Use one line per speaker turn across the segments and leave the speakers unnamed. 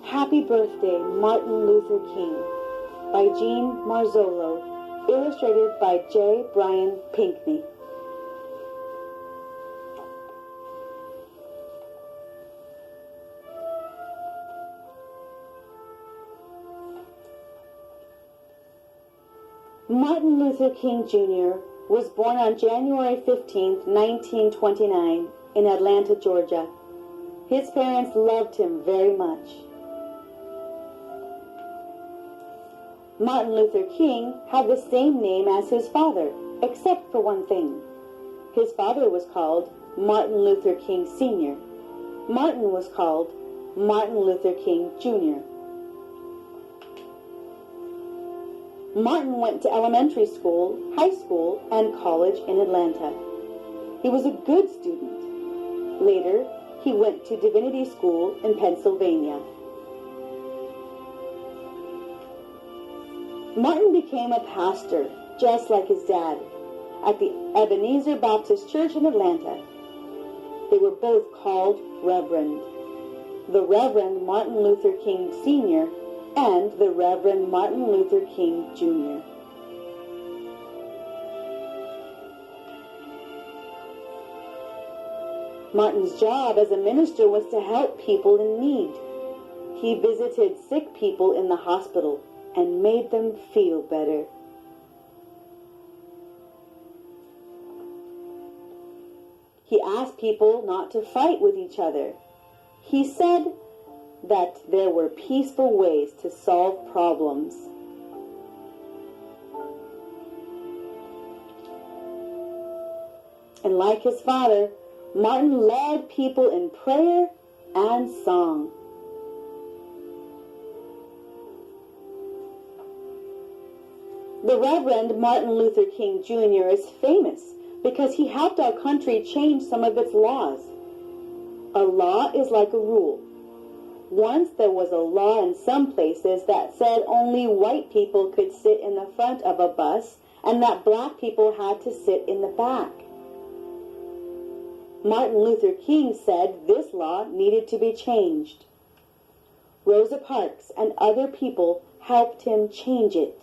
Happy Birthday, Martin Luther King by Jean Marzolo, illustrated by J. Brian Pinkney. Martin Luther King Jr. was born on January 15, 1929, in Atlanta, Georgia. His parents loved him very much. Martin Luther King had the same name as his father, except for one thing. His father was called Martin Luther King Sr. Martin was called Martin Luther King Jr. Martin went to elementary school, high school, and college in Atlanta. He was a good student. Later, he went to divinity school in Pennsylvania. Martin became a pastor, just like his dad, at the Ebenezer Baptist Church in Atlanta. They were both called Reverend. The Reverend Martin Luther King Sr. and the Reverend Martin Luther King Jr. Martin's job as a minister was to help people in need. He visited sick people in the hospital and made them feel better. He asked people not to fight with each other. He said that there were peaceful ways to solve problems. And like his father, Martin led people in prayer and song. The Reverend Martin Luther King Jr. is famous because he helped our country change some of its laws. A law is like a rule. Once there was a law in some places that said only white people could sit in the front of a bus and that black people had to sit in the back. Martin Luther King said this law needed to be changed. Rosa Parks and other people helped him change it.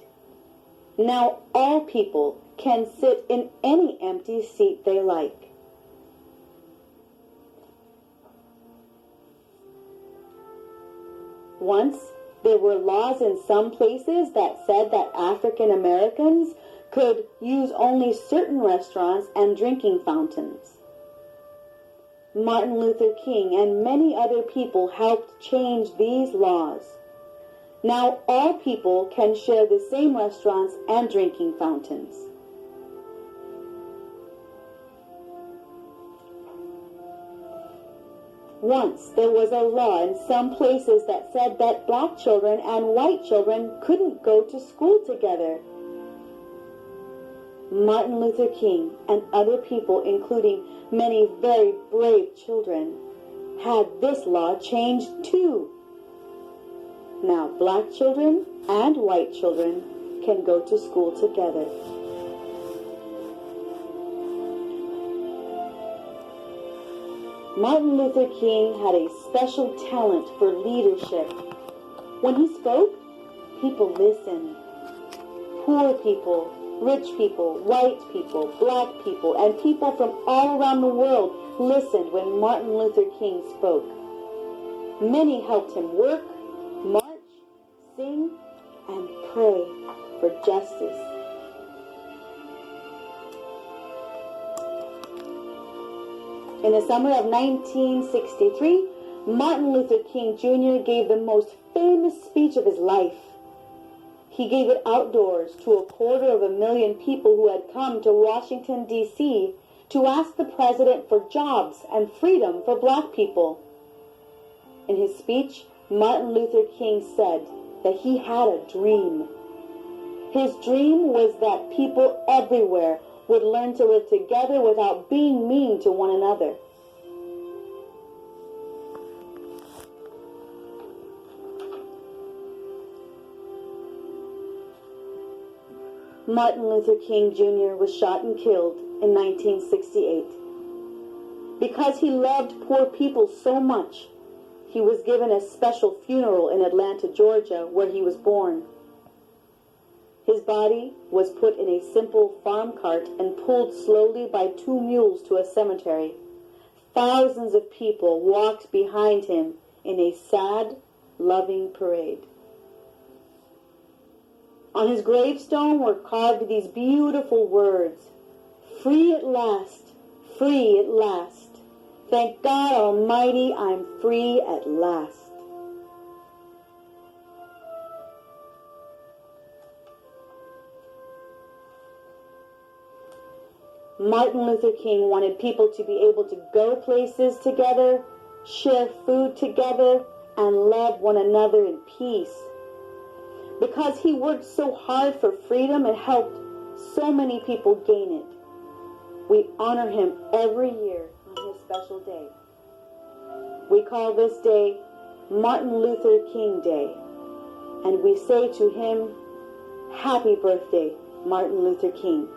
Now all people can sit in any empty seat they like. Once, there were laws in some places that said that African Americans could use only certain restaurants and drinking fountains. Martin Luther King and many other people helped change these laws. Now all people can share the same restaurants and drinking fountains. Once there was a law in some places that said that black children and white children couldn't go to school together. Martin Luther King and other people, including many very brave children, had this law changed too. Now black children and white children can go to school together. Martin Luther King had a special talent for leadership. When he spoke, people listened. Poor people, rich people, white people, black people, and people from all around the world listened when Martin Luther King spoke. Many helped him work, march, sing, and pray for justice. In the summer of 1963, Martin Luther King Jr. gave the most famous speech of his life. He gave it outdoors to 250,000 people who had come to Washington, D.C. to ask the president for jobs and freedom for black people. In his speech, Martin Luther King said that he had a dream. His dream was that people everywhere would learn to live together without being mean to one another. Martin Luther King Jr. was shot and killed in 1968. Because he loved poor people so much, He was given a special funeral in Atlanta, Georgia, where he was born. His body was put in a simple farm cart and pulled slowly by 2 mules to a cemetery. Thousands of people walked behind him in a sad, loving parade. On his gravestone were carved these beautiful words, "Free at last, free at last. Thank God Almighty, I'm free at last." Martin Luther King wanted people to be able to go places together, share food together, and love one another in peace. Because he worked so hard for freedom and helped so many people gain it, we honor him every year on his special day. We call this day Martin Luther King Day, and we say to him, "Happy birthday, Martin Luther King."